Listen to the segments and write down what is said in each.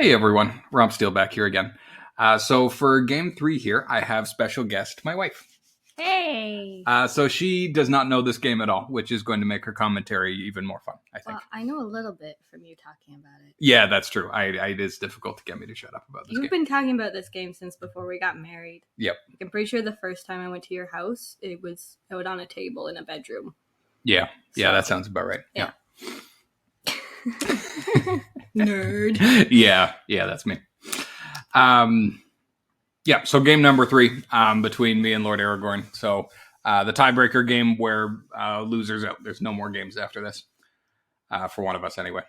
Hey everyone, RompSteel back here again. So for game 3 here, I have special guest, my wife. Hey! So she does not know this game at all, which is going to make her commentary even more fun, I think. Well, I know a little bit from you talking about it. Yeah, that's true. It is difficult to get me to shut up about this You've been talking about this game since before we got married. Yep. I'm pretty sure the first time I went to your house, it was out on a table in a bedroom. Yeah, that sounds about right. Yeah. Nerd. Yeah, that's me. So game number 3 between me and Lord Aragorn. So the tiebreaker game where losers out. There's no more games after this, for one of us anyway.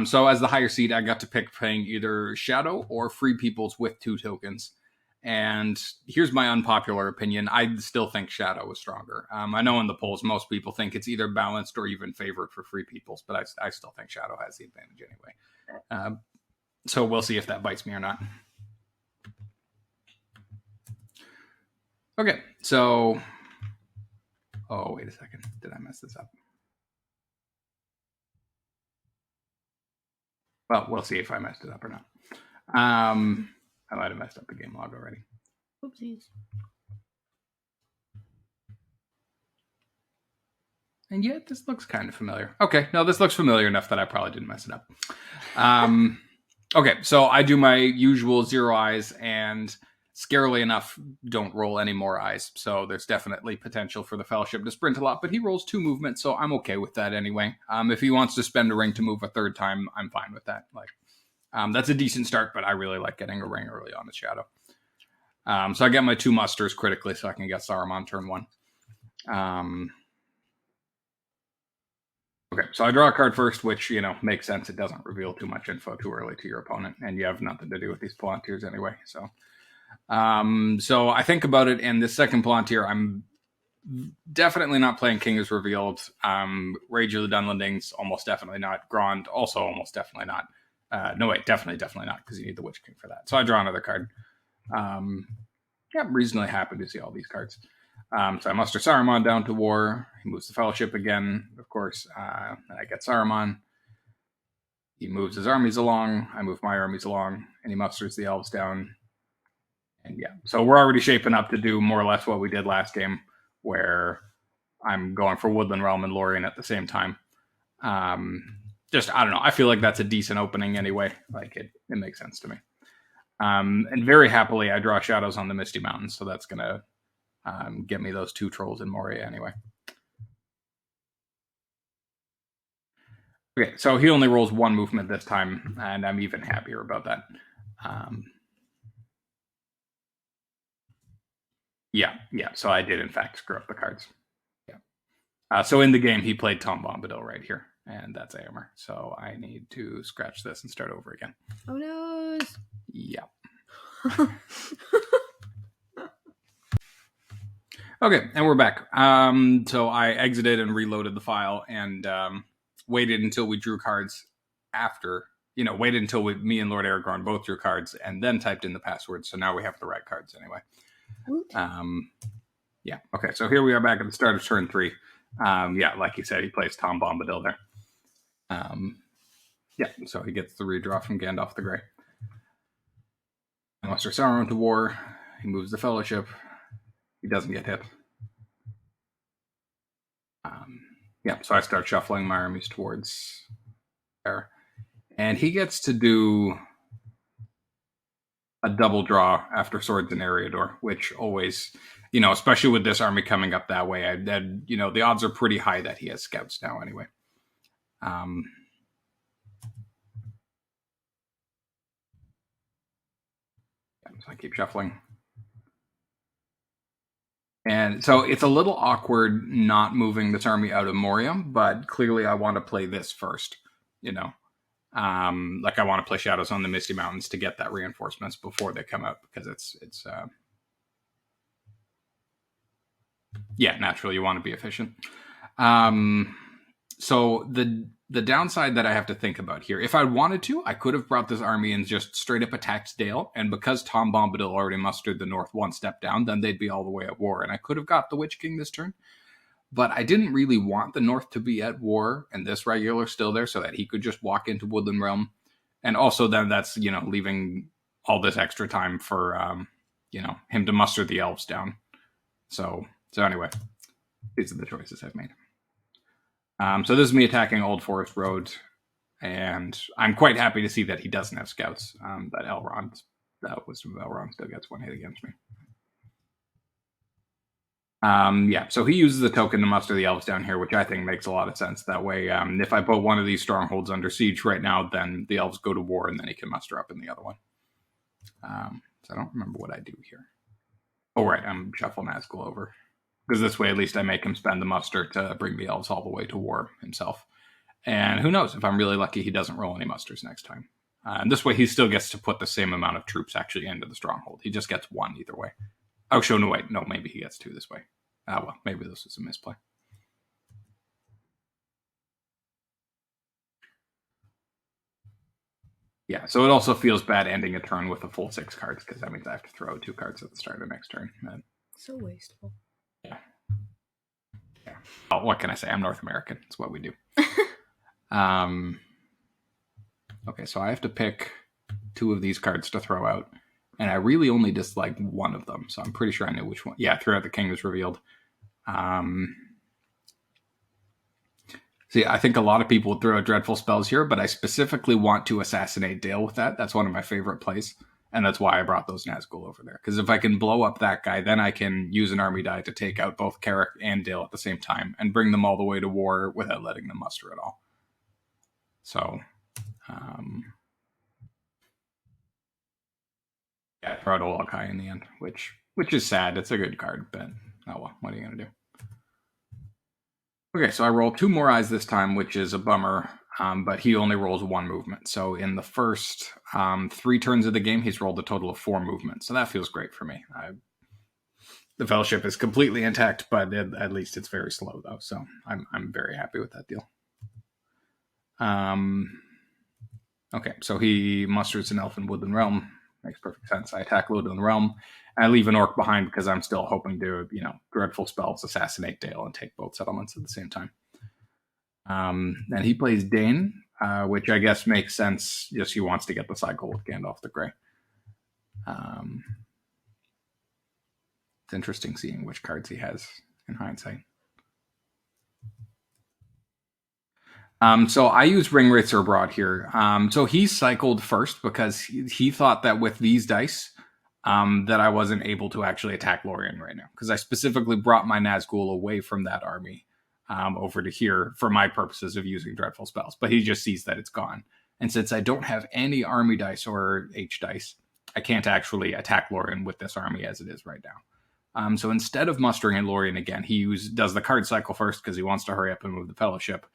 So as the higher seed, I got to pick playing either Shadow or Free Peoples with 2 tokens. And here's my unpopular opinion. I still think Shadow was stronger. I know in the polls, most people think it's either balanced or even favored for Free Peoples, but I still think Shadow has the advantage anyway. So we'll see if that bites me or not. Okay, so... Oh, wait a second. Did I mess this up? Well, we'll see if I messed it up or not. I might have messed up the game log already. Oopsies. And yet, this looks kind of familiar. Okay, no, this looks familiar enough that I probably didn't mess it up. Okay, so I do my usual 0 eyes, and scarily enough, don't roll any more eyes. So there's definitely potential for the Fellowship to sprint a lot, but he rolls 2 movements, so I'm okay with that anyway. If he wants to spend a ring to move a 3rd time, I'm fine with that. That's a decent start, but I really like getting a ring early on the Shadow. So I get my 2 musters critically, so I can get Saruman turn 1. Okay, so I draw a card first, which, makes sense. It doesn't reveal too much info too early to your opponent, and you have nothing to do with these Palantirs anyway. So I think about it, and this second Palantir, I'm definitely not playing King is Revealed. Rage of the Dunlendings, almost definitely not. Grond, also almost definitely not. No, wait, definitely not, because you need the Witch King for that. So I draw another card. I'm reasonably happy to see all these cards. So I muster Saruman down to war. He moves the Fellowship again, of course. And I get Saruman. He moves his armies along. I move my armies along. And he musters the elves down. And so we're already shaping up to do more or less what we did last game, where I'm going for Woodland Realm and Lorien at the same time. I don't know. I feel like that's a decent opening anyway. It makes sense to me. And very happily, I draw Shadows on the Misty Mountains, so that's going to get me those 2 trolls in Moria anyway. Okay, so he only rolls 1 movement this time, and I'm even happier about that. So I did in fact screw up the cards. So in the game, he played Tom Bombadil right here, and that's Éomer. So I need to scratch this and start over again. Oh no! Yeah. Okay, and we're back. So I exited and reloaded the file and waited until we drew cards after, waited until me and Lord Aragorn both drew cards and then typed in the password. So now we have the right cards anyway. Okay, so here we are back at the start of turn 3. Like you said, he plays Tom Bombadil there. So he gets the redraw from Gandalf the Grey. I muster Sauron to war. He moves the Fellowship. He doesn't get hit. So I start shuffling my armies towards there. And he gets to do a double draw after Swords and Eriador, which always, especially with this army coming up that way, the odds are pretty high that he has scouts now anyway. So I keep shuffling. And so it's a little awkward not moving this army out of Moria, but clearly I want to play this first, I want to play Shadows on the Misty Mountains to get that reinforcements before they come out, because it's naturally you want to be efficient. So the downside that I have to think about here, if I wanted to, I could have brought this army and just straight up attacked Dale, and because Tom Bombadil already mustered the North 1 step down, then they'd be all the way at war, and I could have got the Witch King this turn. But I didn't really want the North to be at war and this regular still there, so that he could just walk into Woodland Realm And also then that's, leaving all this extra time for, him to muster the elves down. So anyway, these are the choices I've made. So this is me attacking Old Forest Road, and I'm quite happy to see that he doesn't have scouts. That Wisdom of Elrond still gets one hit against me. So he uses the token to muster the elves down here, which I think makes a lot of sense. That way, if I put one of these strongholds under siege right now, then the elves go to war, and then he can muster up in the other one. So I don't remember what I do here. Oh, right, I'm shuffling Nazgul over. Because this way, at least I make him spend the muster to bring the elves all the way to war himself. And who knows, if I'm really lucky, he doesn't roll any musters next time. And this way, he still gets to put the same amount of troops actually into the stronghold. He just gets one either way. Oh, no, wait. No, maybe he gets two this way. Well, maybe this was a misplay. Yeah, so it also feels bad ending a turn with a full 6 cards, because that means I have to throw 2 cards at the start of next turn. So wasteful. Yeah. Oh, what can I say? I'm North American. It's what we do. Okay, so I have to pick 2 of these cards to throw out, and I really only dislike one of them, so I'm pretty sure I know which one. Yeah, Throughout the King was revealed. See, I think a lot of people would throw out dreadful spells here, but I specifically want to assassinate Dale with that. That's one of my favorite plays, and that's why I brought those Nazgul over there. Because if I can blow up that guy, then I can use an army die to take out both Carrick and Dale at the same time and bring them all the way to war without letting them muster at all. So, yeah, I throw out Olokai in the end, which is sad. It's a good card, but oh well, what are you going to do? Okay, so I roll 2 more eyes this time, which is a bummer, but he only rolls 1 movement. So in the first 3 turns of the game, he's rolled a total of 4 movements. So that feels great for me. The Fellowship is completely intact, but at least it's very slow, though. So I'm very happy with that deal. Okay, so he musters an elf in Woodland Realm. Makes perfect sense. I attack Woodland Realm. I leave an orc behind because I'm still hoping to, dreadful spells, assassinate Dale, and take both settlements at the same time. And he plays Dane, which I guess makes sense. Just he wants to get the cycle with Gandalf the Grey. It's interesting seeing which cards he has in hindsight. So I use Ringwraiths Abroad here. So he cycled first because he thought that with these dice, that I wasn't able to actually attack Lorien right now. Because I specifically brought my Nazgul away from that army over to here for my purposes of using dreadful spells. But he just sees that it's gone. And since I don't have any army dice or H dice, I can't actually attack Lorien with this army as it is right now. So instead of mustering in Lorien again, he does the card cycle first because he wants to hurry up and move the Fellowship.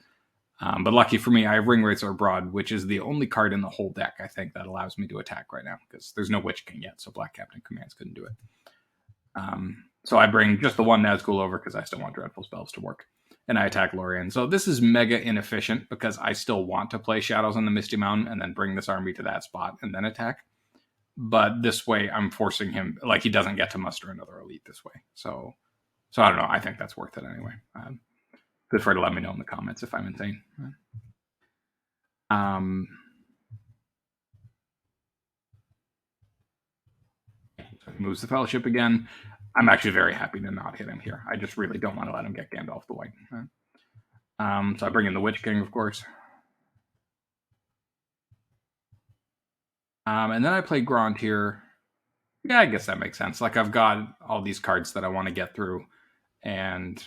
But lucky for me, I have Ringwraiths Abroad, which is the only card in the whole deck, I think, that allows me to attack right now, because there's no Witch King yet, so Black Captain Commands couldn't do it. So I bring just the one Nazgul over, because I still want dreadful spells to work. And I attack Lorien. So this is mega inefficient, because I still want to play Shadows on the Misty Mountain, and then bring this army to that spot, and then attack. But this way, I'm forcing him, he doesn't get to muster another elite this way. So I don't know, I think that's worth it anyway. Feel free to let me know in the comments if I'm insane. So he moves the Fellowship again. I'm actually very happy to not hit him here. I just really don't want to let him get Gandalf the White. So I bring in the Witch King, of course. And then I play Grant here. Yeah, I guess that makes sense. I've got all these cards that I want to get through. And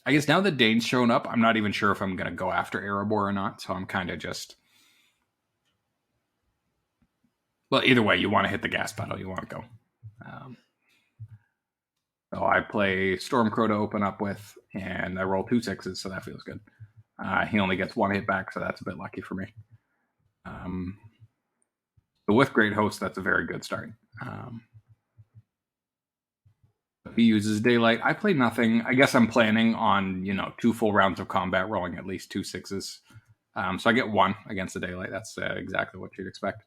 I guess now that Dane's shown up, I'm not even sure if I'm going to go after Erebor or not. So I'm kind of just... Well, either way, you want to hit the gas pedal. You want to go. So I play Stormcrow to open up with, and I roll 2 6s, so that feels good. He only gets 1 hit back, so that's a bit lucky for me. But with Great Host, that's a very good start. He uses Daylight. I play nothing. I guess I'm planning on, 2 full rounds of combat, rolling at least 2 6s. So I get 1 against the Daylight. That's exactly what you'd expect.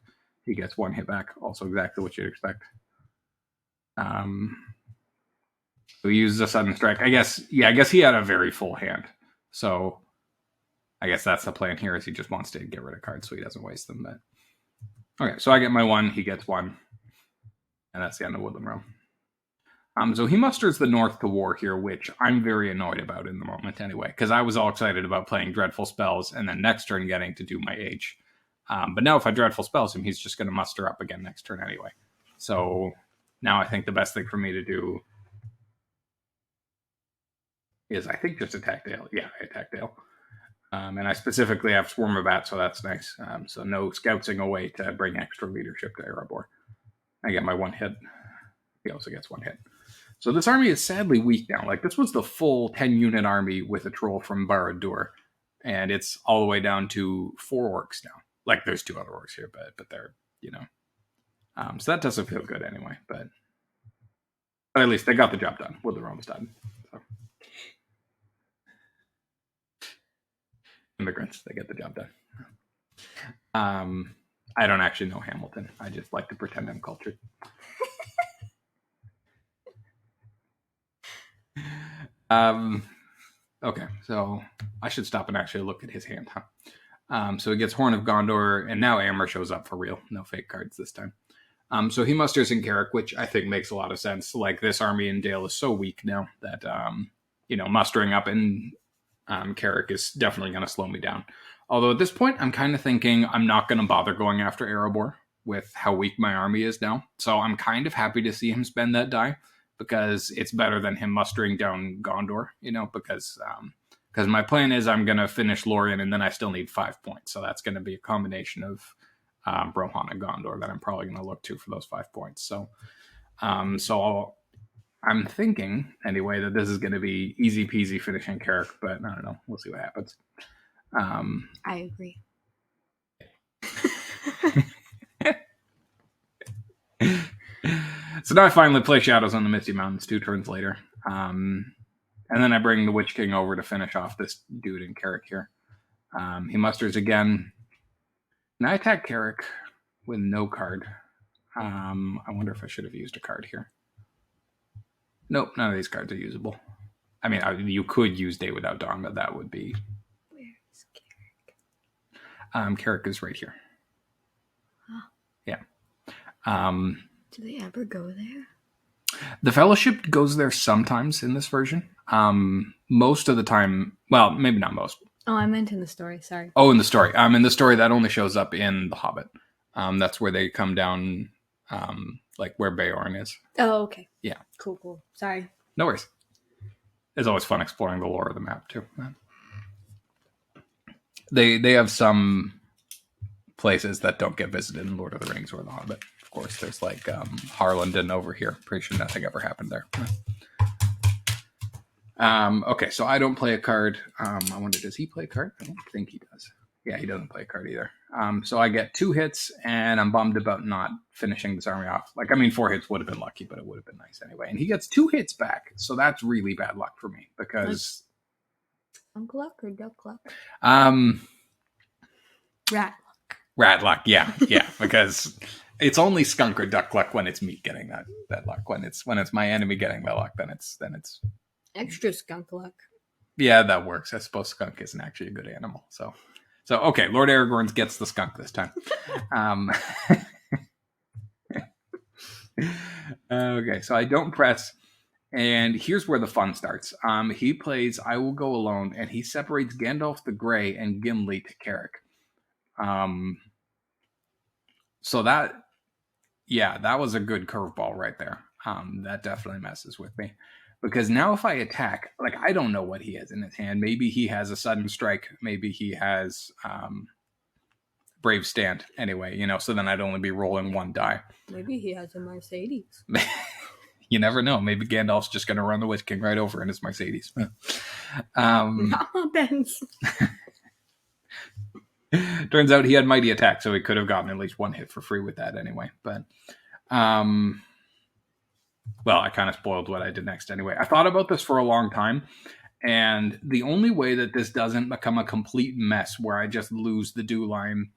He gets 1 hit back, also exactly what you'd expect. So he uses a sudden strike. I guess he had a very full hand. So I guess that's the plan here, is he just wants to get rid of cards so he doesn't waste them. But okay, so I get my 1, he gets 1, and that's the end of Woodland Realm. So he musters the north to war here, which I'm very annoyed about in the moment anyway, because I was all excited about playing Dreadful Spells and then next turn getting to do my Age. But now if I Dreadful Spells him, he's just going to muster up again next turn anyway. So now I think the best thing for me to do is I think just attack Dale. Yeah, I attack Dale. And I specifically have Swarm of Bats, so that's nice. So no scouting away to bring extra leadership to Erebor. I get my 1 hit. He also gets 1 hit. So this army is sadly weak now. Like, this was the full 10-unit army with a troll from Barad-dûr, and it's all the way down to 4 orcs now. Like, there's 2 other orcs here, but they're, you know. So that doesn't feel good anyway, but at least they got the job done. Woodland Realm's done. So. Immigrants, they get the job done. I don't actually know Hamilton. I just like to pretend I'm cultured. Okay, so I should stop and actually look at his hand, huh? So he gets Horn of Gondor, and now Amber shows up for real. No fake cards this time. So he musters in Carrick, which I think makes a lot of sense. Like, this army in Dale is so weak now that, mustering up in Carrick is definitely going to slow me down. Although at this point, I'm kind of thinking I'm not going to bother going after Erebor with how weak my army is now. So I'm kind of happy to see him spend that die, because it's better than him mustering down Gondor, because my plan is I'm going to finish Lorien and then I still need 5 points. So that's going to be a combination of Rohan and Gondor that I'm probably going to look to for those 5 points. So I'm thinking, anyway, that this is going to be easy peasy finishing Carrick, but I don't know. We'll see what happens. I agree. So now I finally play Shadows on the Misty Mountains 2 turns later. And then I bring the Witch King over to finish off this dude in Carrick here. He musters again. And I attack Carrick with no card. I wonder if I should have used a card here. Nope, none of these cards are usable. I mean, you could use Day Without Dawn, but that would be... Where's Carrick? Carrick is right here. Huh. Yeah. Do they ever go there? The Fellowship goes there sometimes in this version. Most of the time, well, maybe not most. Oh, I meant in the story. Sorry. Oh, in the story. In the story, that only shows up in The Hobbit. That's where they come down, like where Beorn is. Oh, okay. Yeah. Cool. Sorry. No worries. It's always fun exploring the lore of the map too. They have some places that don't get visited in Lord of the Rings or The Hobbit. Of course, there's like Harlingen over here. Pretty sure nothing ever happened there. Okay, so I don't play a card. I wonder, does he play a card? I don't think he does. Yeah, he doesn't play a card either. So I get 2 hits, and I'm bummed about not finishing this army off. 4 hits would have been lucky, but it would have been nice anyway. And he gets 2 hits back, so that's really bad luck for me, because... Skunk luck or duck luck? Rat luck, yeah, because... It's only skunk or duck luck when it's me getting that luck. When it's my enemy getting that luck, then it's extra skunk luck. Yeah, that works. I suppose skunk isn't actually a good animal. So okay, Lord Aragorn gets the skunk this time. Okay, so I don't press, and here's where the fun starts. He plays I Will Go Alone, and he separates Gandalf the Grey and Gimli to Carrick. So that was a good curveball right there. That definitely messes with me. Because now if I attack, I don't know what he has in his hand. Maybe he has a sudden strike. Maybe he has Brave Stand anyway, so then I'd only be rolling 1 die. Maybe he has a Mercedes. You never know. Maybe Gandalf's just going to run the Witch King right over in his Mercedes. Not Benz. Turns out he had Mighty Attack, so he could have gotten at least 1 hit for free with that anyway. But, well, I kind of spoiled what I did next anyway. I thought about this for a long time, and the only way that this doesn't become a complete mess where I just lose the Dew line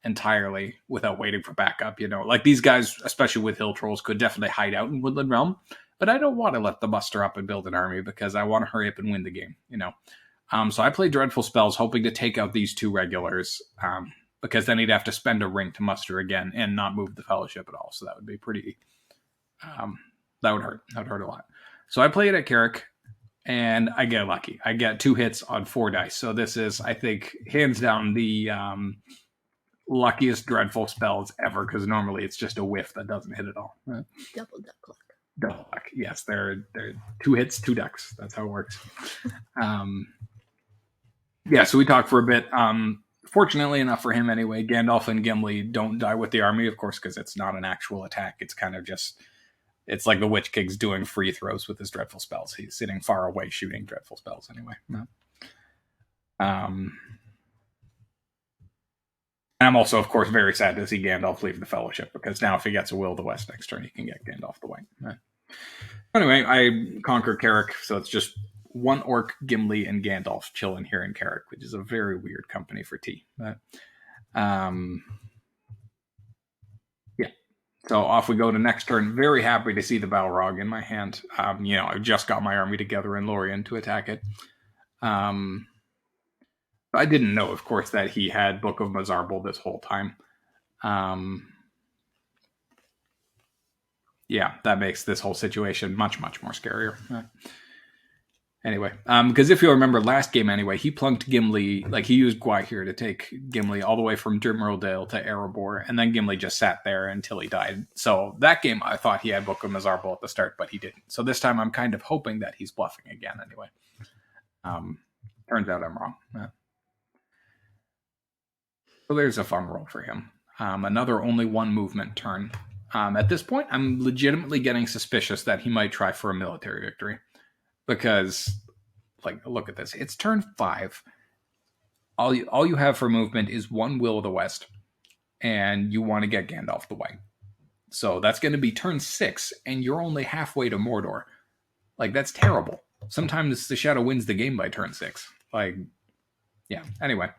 entirely without waiting for backup, these guys, especially with Hill Trolls, could definitely hide out in Woodland Realm, but I don't want to let them muster up and build an army because I want to hurry up and win the game, So I played Dreadful Spells, hoping to take out these 2 regulars, because then he'd have to spend a ring to muster again and not move the Fellowship at all. So that would be pretty... that would hurt. That would hurt a lot. So I play it at Carrick, and I get lucky. I get 2 hits on 4 dice. So this is, I think, hands down the luckiest Dreadful Spells ever, because normally it's just a whiff that doesn't hit at all. Double duck luck. Double luck. Yes, they're 2 hits, 2 ducks. That's how it works. Yeah, so we talked for a bit. Fortunately enough for him anyway, Gandalf and Gimli don't die with the army, of course, because it's not an actual attack. It's kind of just... It's like the Witch King's doing free throws with his Dreadful Spells. He's sitting far away shooting Dreadful Spells anyway. And I'm also, of course, very sad to see Gandalf leave the Fellowship, because now if he gets a Will of the West next turn, he can get Gandalf the White. Anyway, I conquer Carrick, so it's just 1 orc, Gimli, and Gandalf chilling here in Carrick, which is a very weird company for tea. But, so off we go to next turn. Very happy to see the Balrog in my hand. I've just got my army together in Lorien to attack it. I didn't know, of course, that he had Book of Mazarbul this whole time. That makes this whole situation much, much more scarier. Anyway, because if you'll remember last game anyway, he plunked Gimli, like he used Gwaihir to take Gimli all the way from Dirmrildale to Erebor, and then Gimli just sat there until he died. So that game, I thought he had Book of Mazarbul at the start, but he didn't. So this time I'm kind of hoping that he's bluffing again anyway. Turns out I'm wrong. So there's a fun roll for him. Another only 1 movement turn. At this point, I'm legitimately getting suspicious that he might try for a military victory. Because, look at this. It's turn 5. All you have for movement is 1 Will of the West. And you want to get Gandalf the White. So that's going to be turn 6. And you're only halfway to Mordor. That's terrible. Sometimes the Shadow wins the game by turn 6. Anyway.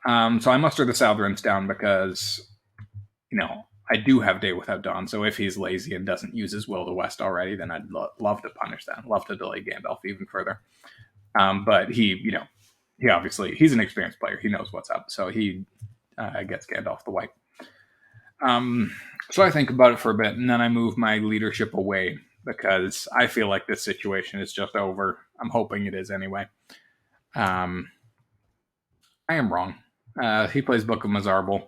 So I muster the Southrons down because, I do have Day Without Dawn, so if he's lazy and doesn't use his Will of the West already, then I'd love to punish that. Love to delay Gandalf even further. But he obviously, he's an experienced player. He knows what's up, so he gets Gandalf the White. So I think about it for a bit, and then I move my leadership away, because I feel like this situation is just over. I'm hoping it is anyway. I am wrong. He plays Book of Mazarbul.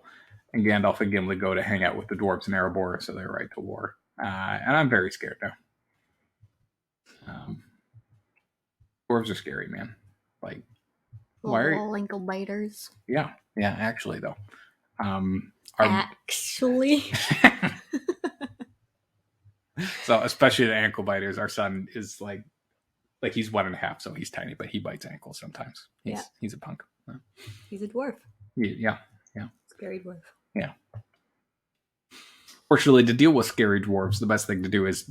And Gandalf and Gimli go to hang out with the dwarves in Erebor, so they're right to war. And I'm very scared now. Dwarves are scary, man. Little ankle biters. Yeah, actually, though. Actually. So, especially the ankle biters, our son is like he's 1.5, so he's tiny, but he bites ankles sometimes. He's a punk. He's a dwarf. Yeah. Scary dwarf. Yeah. Fortunately, to deal with scary dwarves, the best thing to do is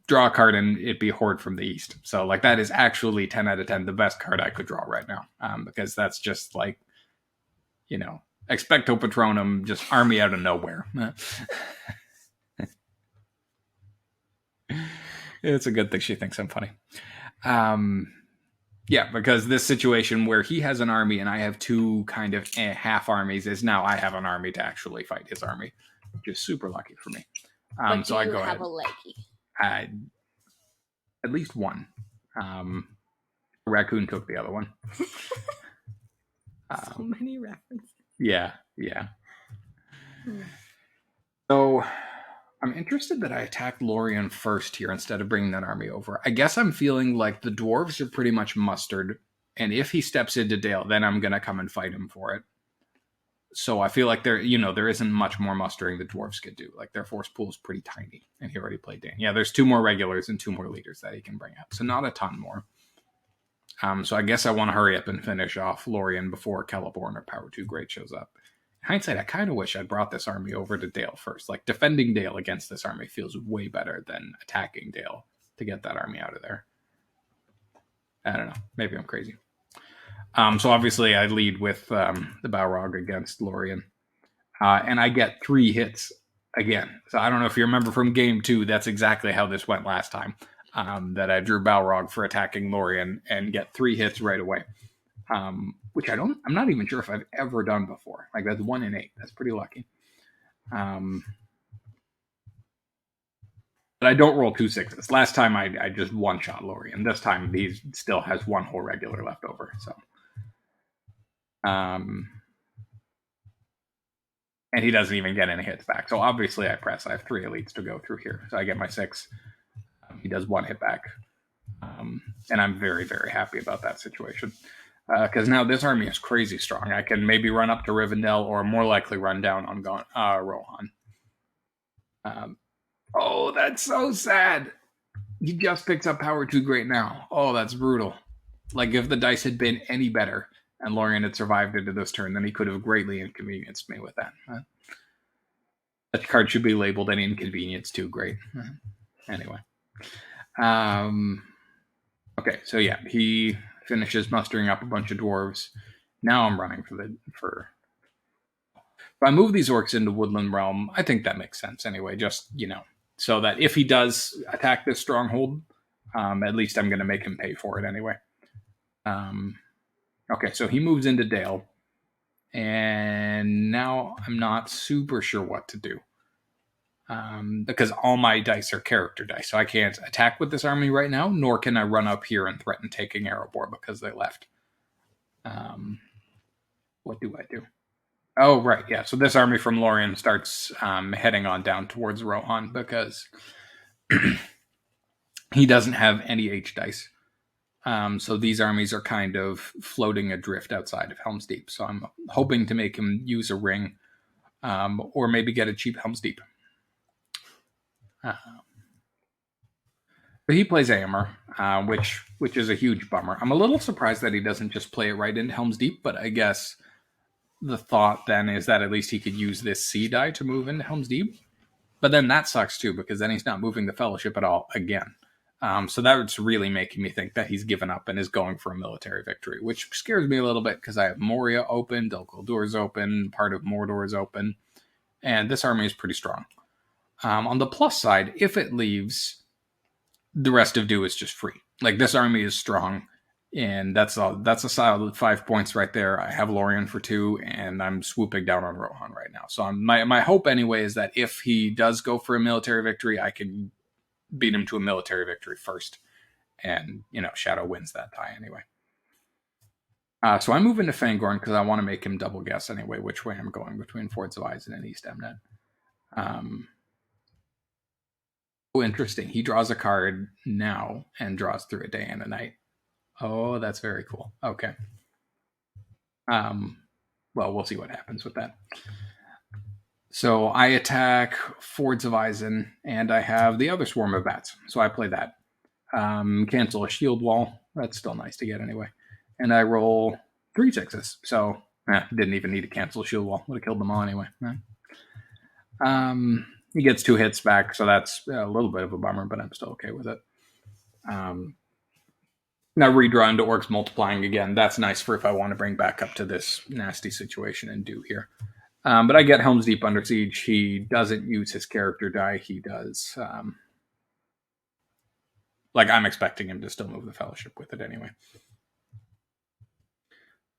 draw a card and it be Horde from the East. So, that is actually 10 out of 10 the best card I could draw right now. Because that's just Expecto Patronum, just army out of nowhere. It's a good thing she thinks I'm funny. Because this situation where he has an army and I have 2 kind of half armies is now I have an army to actually fight his army, which is super lucky for me. So I go ahead. Have a leggy? At least 1. Raccoon took the other one. So many references. Yeah. So I'm interested that I attacked Lorien first here instead of bringing that army over. I guess I'm feeling like the dwarves are pretty much mustered, and if he steps into Dale, then I'm going to come and fight him for it. So I feel like there isn't much more mustering the dwarves could do. Their force pool is pretty tiny, and he already played Dan. Yeah, there's 2 more regulars and 2 more leaders that he can bring up, so not a ton more. So I guess I want to hurry up and finish off Lorien before Celeborn or Power 2 Great shows up. In hindsight, I kind of wish I'd brought this army over to Dale first. Defending Dale against this army feels way better than attacking Dale to get that army out of there. I don't know. Maybe I'm crazy. So obviously I lead with the Balrog against Lorien. And I get 3 hits again. So I don't know if you remember from game 2, that's exactly how this went last time. that I drew Balrog for attacking Lorien and get 3 hits right away. Which I'm not even sure if I've ever done before. Like, that's 1 in 8. That's pretty lucky. But I don't roll 2 6s. Last time I just one shot Lorien. This time he still has 1 whole regular left over. So, and he doesn't even get any hits back. So obviously I press. I have 3 elites to go through here. So I get my 6. He does 1 hit back. And I'm very, very happy about that situation. Because now this army is crazy strong. I can maybe run up to Rivendell or more likely run down on Rohan. Oh, that's so sad. He just picks up power too great now. Oh, that's brutal. Like, if the dice had been any better and Lorien had survived into this turn, then he could have greatly inconvenienced me with that. That card should be labeled an inconvenience too great. Anyway. Okay, so yeah, he finishes mustering up a bunch of dwarves. Now I'm running for. If I move these orcs into Woodland Realm, I think that makes sense anyway. Just, so that if he does attack this stronghold, at least I'm going to make him pay for it anyway. Okay, so he moves into Dale, and now I'm not super sure what to do. Because all my dice are character dice, so I can't attack with this army right now, nor can I run up here and threaten taking Erebor because they left. What do I do? Oh, right, yeah. So this army from Lorien starts heading on down towards Rohan because he doesn't have any H dice. So these armies are kind of floating adrift outside of Helm's Deep. So I'm hoping to make him use a ring, or maybe get a cheap Helm's Deep. But he plays Aemir, which is a huge bummer. I'm a little surprised that he doesn't just play it right into Helm's Deep, but I guess the thought then is that at least he could use this sea die to move into Helm's Deep. But then that sucks too, because then he's not moving the Fellowship at all again. So that's really making me think that he's given up and is going for a military victory, which scares me a little bit because I have Moria open, Dol Guldur's open, part of Mordor is open, and this army is pretty strong. On the plus side, if it leaves, the rest of Do is just free. Like, this army is strong, and that's a solid 5 points right there. I have Lorien for 2, and I'm swooping down on Rohan right now. So my hope anyway is that if he does go for a military victory, I can beat him to a military victory first, and Shadow wins that tie anyway. So I move into Fangorn because I want to make him double guess anyway which way I'm going between Fords of Isen and East Emnet. Oh, interesting. He draws a card now and draws through a day and a night. Oh, that's very cool. Okay. Well, we'll see what happens with that. So I attack Fords of Isen, and I have the other Swarm of Bats. So I play that. Cancel a shield wall. That's still nice to get anyway. And I roll 3 6s. So didn't even need to cancel a shield wall. Would have killed them all anyway. He gets 2 hits back, so that's a little bit of a bummer, but I'm still okay with it. Now redraw into Orcs multiplying again. That's nice for if I want to bring back up to this nasty situation and do here. But I get Helm's Deep under siege. He doesn't use his character die. He does. I'm expecting him to still move the Fellowship with it anyway.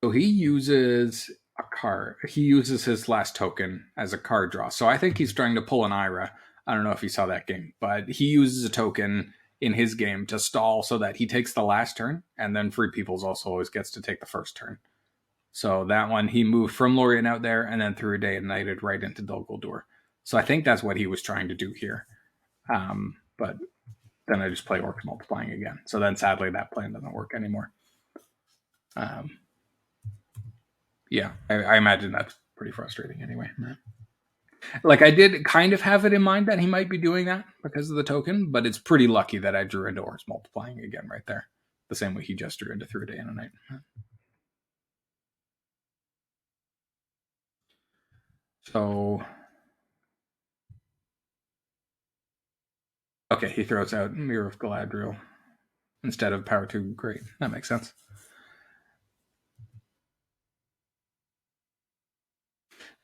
So he uses a card. He uses his last token as a card draw. So I think he's trying to pull an Ira. I don't know if you saw that game, but he uses a token in his game to stall so that he takes the last turn, and then Free Peoples also always gets to take the first turn. So that one, he moved from Lorien out there and then through a day and nighted right into Dol Guldur. So I think that's what he was trying to do here. But then I just play Orcs multiplying again. So then sadly that plan doesn't work anymore. Yeah, I imagine that's pretty frustrating anyway. Like, I did kind of have it in mind that he might be doing that because of the token, but it's pretty lucky that I drew into Orcs multiplying again right there. The same way he just drew into through a day and a night. So, okay, he throws out Mirror of Galadriel instead of Power 2. Great, that makes sense.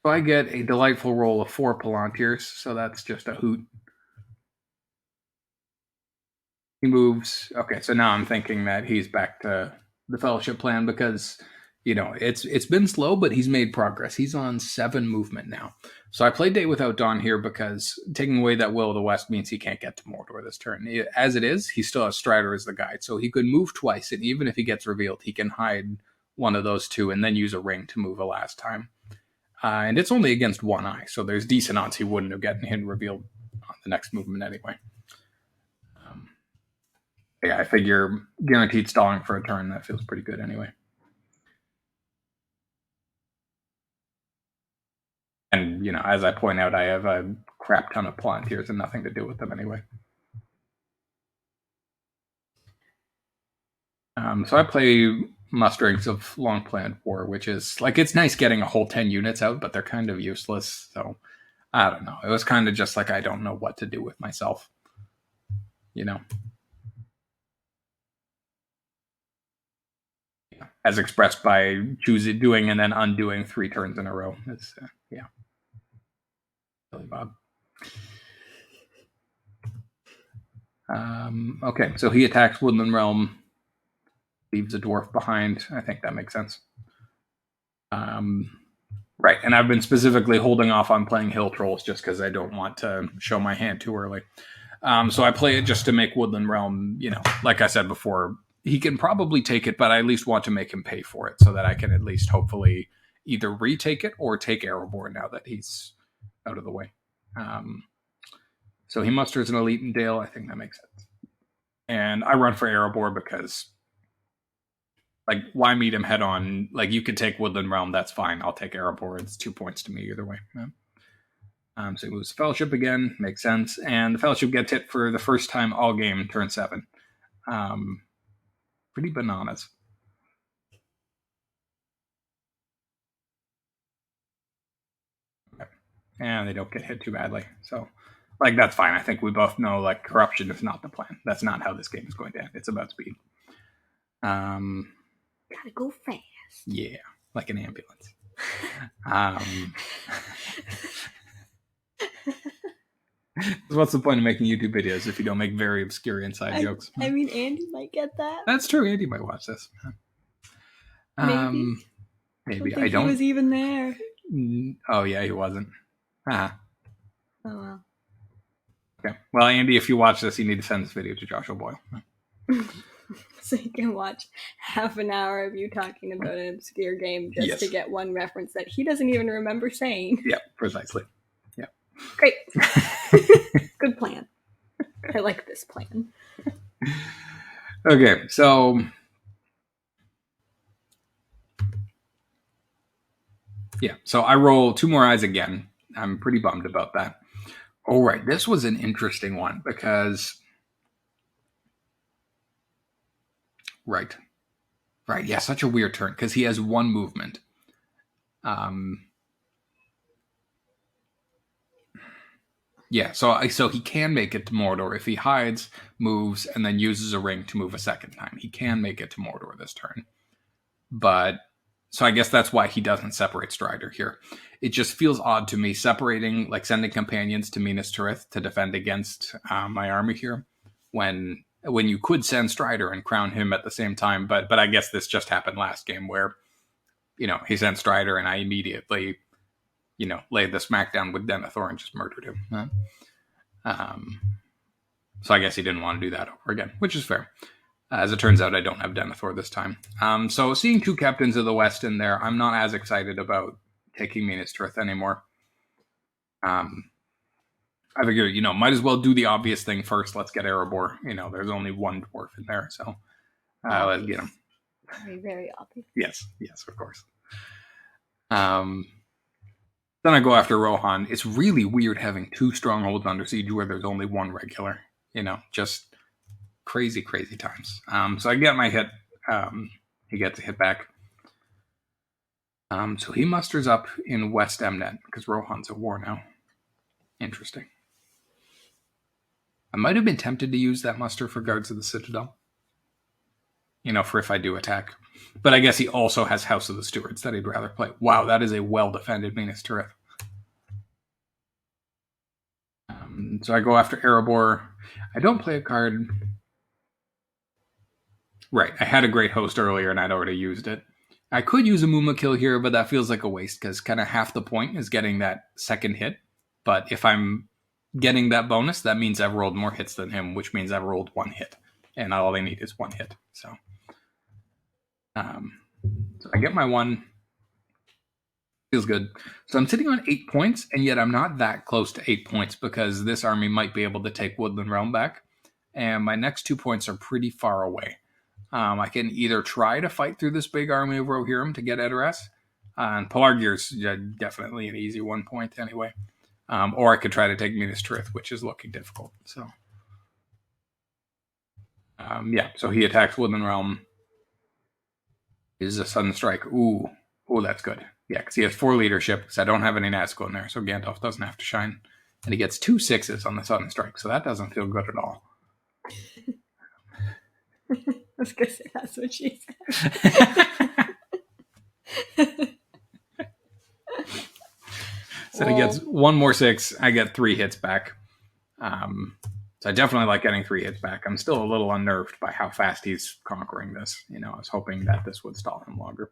So I get a delightful roll of 4 Palantirs, so that's just a hoot. He moves. Okay, so now I'm thinking that he's back to the fellowship plan because it's been slow, but he's made progress. He's on 7 movement now. So I played Day Without Dawn here because taking away that Will of the West means he can't get to Mordor this turn. As it is, he still has Strider as the guide, so he could move twice, and even if he gets revealed, he can hide one of those two and then use a ring to move a last time. And it's only against one eye, so there's decent odds he wouldn't have gotten him revealed on the next movement anyway. Yeah, I figure guaranteed stalling for a turn, that feels pretty good anyway. And, as I point out, I have a crap ton of Palantirs and nothing to do with them anyway. So I play Musterings of Long Planned War, which is, it's nice getting a whole 10 units out, but they're kind of useless. So, I don't know. It was kind of just I don't know what to do with myself. As expressed by doing and then undoing 3 turns in a row. It's, Billy Bob. Okay, so he attacks Woodland Realm, leaves a dwarf behind. I think that makes sense. Right, and I've been specifically holding off on playing Hill Trolls just because I don't want to show my hand too early. So I play it just to make Woodland Realm, like I said before, he can probably take it, but I at least want to make him pay for it so that I can at least hopefully either retake it or take Aragorn now that he's out of the way. So he musters an Elite in Dale. I think that makes sense. And I run for Aragorn because, why meet him head on? You could take Woodland Realm. That's fine. I'll take Aragorn. It's 2 points to me either way. So it was Fellowship again. Makes sense. And the Fellowship gets hit for the first time all game, turn 7. Pretty bananas. Okay. And they don't get hit too badly. So, that's fine. I think we both know, corruption is not the plan. That's not how this game is going to end. It's about speed. Gotta go fast. Yeah, like an ambulance. What's the point of making YouTube videos if you don't make very obscure inside jokes? I mean, Andy might get that. That's true. Andy might watch this. Maybe. I don't think he was even there. Oh, yeah, he wasn't. Oh, well. Okay. Well, Andy, if you watch this, you need to send this video to Joshua Boyle. So you can watch half an hour of you talking about an obscure game just to get one reference that he doesn't even remember saying. Yeah, precisely. Yeah. Great. Good plan. I like this plan. Okay, so so I roll 2 more eyes again. I'm pretty bummed about that. All right, this was an interesting one because right, yeah, such a weird turn because he has 1 movement. Yeah, so he can make it to Mordor if he hides, moves, and then uses a ring to move a second time. He can make it to Mordor this turn. But, so I guess that's why he doesn't separate Strider here. It just feels odd to me separating, sending companions to Minas Tirith to defend against my army here when you could send Strider and crown him at the same time. But I guess this just happened last game where, he sent Strider and I immediately laid the smackdown with Denethor and just murdered him. So I guess he didn't want to do that over again, which is fair. As it turns out, I don't have Denethor this time. So seeing 2 Captains of the West in there, I'm not as excited about taking Minas Tirith anymore. I figure, might as well do the obvious thing first. Let's get Erebor. There's only 1 dwarf in there, so let's get him. Very, very obvious. Yes, of course. Then I go after Rohan. It's really weird having 2 strongholds under siege where there's only 1 regular. Just crazy, crazy times. So I get my hit. He gets a hit back. So he musters up in West Emnet because Rohan's at war now. Interesting. I might have been tempted to use that muster for Guards of the Citadel. For if I do attack. But I guess he also has House of the Stewards that he'd rather play. Wow, that is a well-defended Minas Tirith. So I go after Erebor. I don't play a card Right. I had a great host earlier and I'd already used it. I could use a Muma kill here, but that feels like a waste because kind of half the point is getting that second hit. But if I'm getting that bonus, that means I've rolled more hits than him, which means I've rolled one hit. And all they need is one hit. So I get my one. Feels good. So I'm sitting on 8 points, and yet I'm not that close to 8 points because this army might be able to take Woodland Realm back. And my next 2 points are pretty far away. I can either try to fight through this big army of Rohirrim to get Edoras, and Pelargir's definitely an easy 1 point anyway. Or I could try to take Minas Tirith, which is looking difficult. So, so he attacks Woodland Realm. Is a sudden strike. Ooh, that's good. Yeah, because he has 4 leadership, because I don't have any Nazgul in there, so Gandalf doesn't have to shine. And he gets 2 6s on the sudden strike, so that doesn't feel good at all. I was going to say that's what she said. So he gets 1 more 6. I get 3 hits back. So I definitely like getting 3 hits back. I'm still a little unnerved by how fast he's conquering this. I was hoping that this would stall him longer.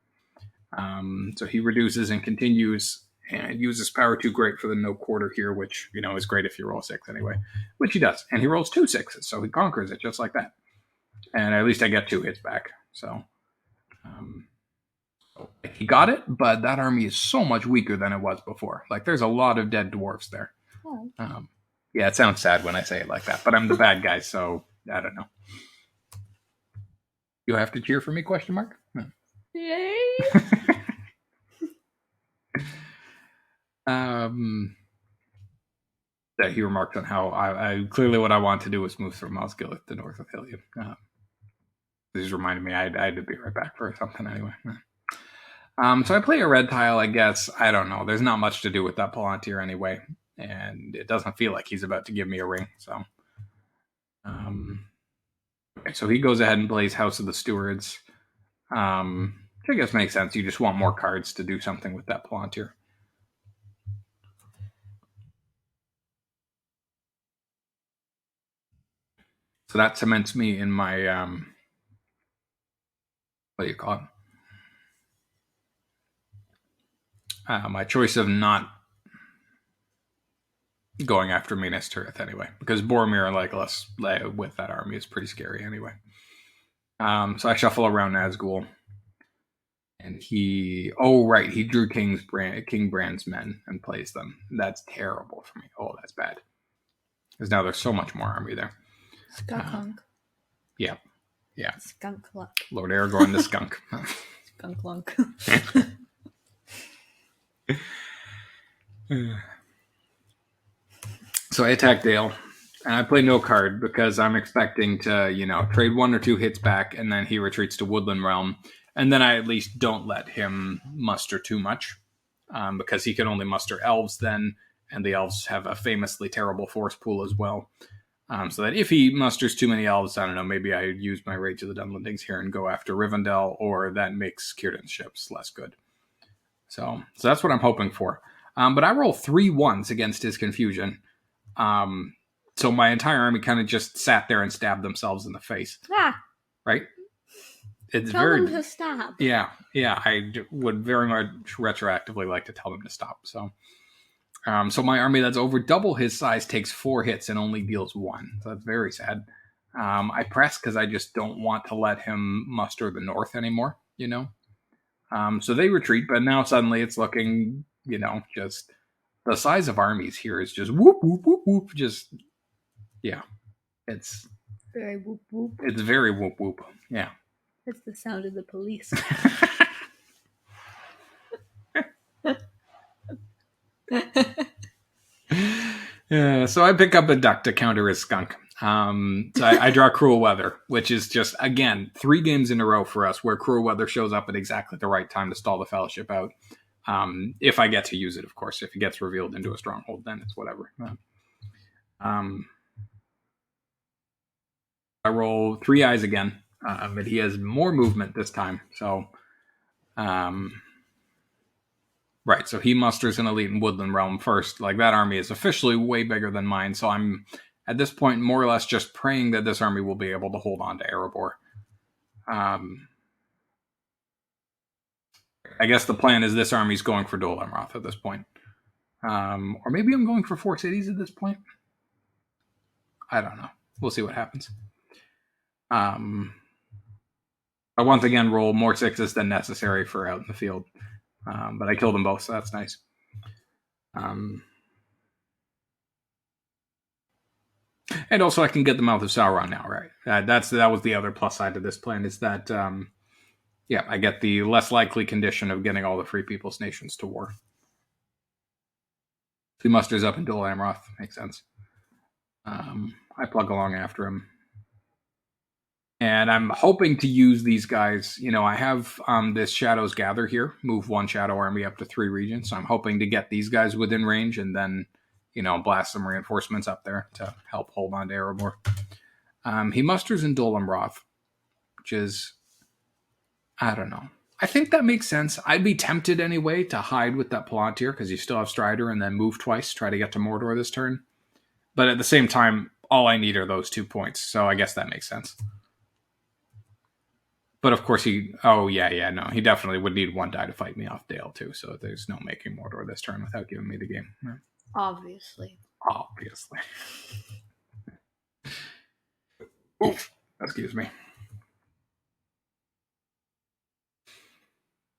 So he reduces and continues and uses power 2 great for the no quarter here, which, is great if you roll 6 anyway, which he does. And he rolls 2 6s, so he conquers it just like that. And at least I get 2 hits back. So he got it, but that army is so much weaker than it was before. Like, there's a lot of dead dwarves there. Oh. Yeah, it sounds sad when I say it like that, but I'm the bad guy, so I don't know. You have to cheer for me, question mark? No. Yay! That he remarked on how I clearly what I want to do is move from Osgiliath to north of Hillium. This reminded me I had to be right back for something anyway. So I play a red tile, I guess. I don't know. There's not much to do with that Palantir anyway, and it doesn't feel like he's about to give me a ring. So, okay, so he goes ahead and plays House of the Stewards. Which I guess makes sense. You just want more cards to do something with that Palantir. So that cements me in my, what do you call it? My choice of not going after Minas Tirith anyway, because Boromir and Legolas with that army is pretty scary anyway. So I shuffle around Nazgul, and he drew King Brand's men and plays them. That's terrible for me. Oh, that's bad. Because now there's so much more army there. Skunk. Yeah. Skunk luck. Lord Aragorn the skunk. Skunk lunk. So I attack Dale, and I play no card because I'm expecting to, trade 1 or 2 hits back, and then he retreats to Woodland Realm, and then I at least don't let him muster too much, because he can only muster elves then, and the elves have a famously terrible force pool as well. So that if he musters too many elves, I don't know, maybe I use my Rage of the Dunlendings here and go after Rivendell, or that makes Círdan's ships less good. So that's what I'm hoping for. But I roll 3 1s against his confusion. So my entire army kind of just sat there and stabbed themselves in the face. Right? It's tell them to stop. Yeah. I would very much retroactively like to tell them to stop. So my army that's over double his size takes 4 hits and only deals 1. So that's very sad. I press because I just don't want to let him muster the north anymore, So they retreat, but now suddenly it's looking, just the size of armies here is just whoop, whoop, whoop, whoop. Just, yeah. It's very whoop, whoop. It's very whoop, whoop. Yeah. It's the sound of the police. So I pick up a duck to counter his skunk. So I draw Cruel Weather, which is just, again, 3 games in a row for us where Cruel Weather shows up at exactly the right time to stall the Fellowship out. If I get to use it, of course. If it gets revealed into a stronghold, then it's whatever. I roll 3 eyes again, but he has more movement this time. So, right, so he musters an elite in Woodland Realm first. Like, that army is officially way bigger than mine, so I'm, at this point, more or less just praying that this army will be able to hold on to Erebor. I guess the plan is this army's going for Dol Amroth at this point. Or maybe I'm going for 4 cities at this point. I don't know. We'll see what happens. I once again roll more 6s than necessary for out in the field. But I killed them both, so that's nice. And also I can get the Mouth of Sauron now, right? That was the other plus side to this plan, is that I get the less likely condition of getting all the Free People's Nations to war. If he musters up in Dol Amroth, makes sense. I plug along after him. And I'm hoping to use these guys. I have this Shadows Gather here, move 1 Shadow Army up to 3 regions. So I'm hoping to get these guys within range and then, blast some reinforcements up there to help hold on to Erebor. He musters in Dol Amroth, which is, I don't know. I think that makes sense. I'd be tempted anyway to hide with that Palantir because you still have Strider and then move twice, try to get to Mordor this turn. But at the same time, all I need are those 2 points. So I guess that makes sense. But of course he definitely would need 1 die to fight me off Dale too. So there's no making Mordor this turn without giving me the game. Obviously. Oof, excuse me.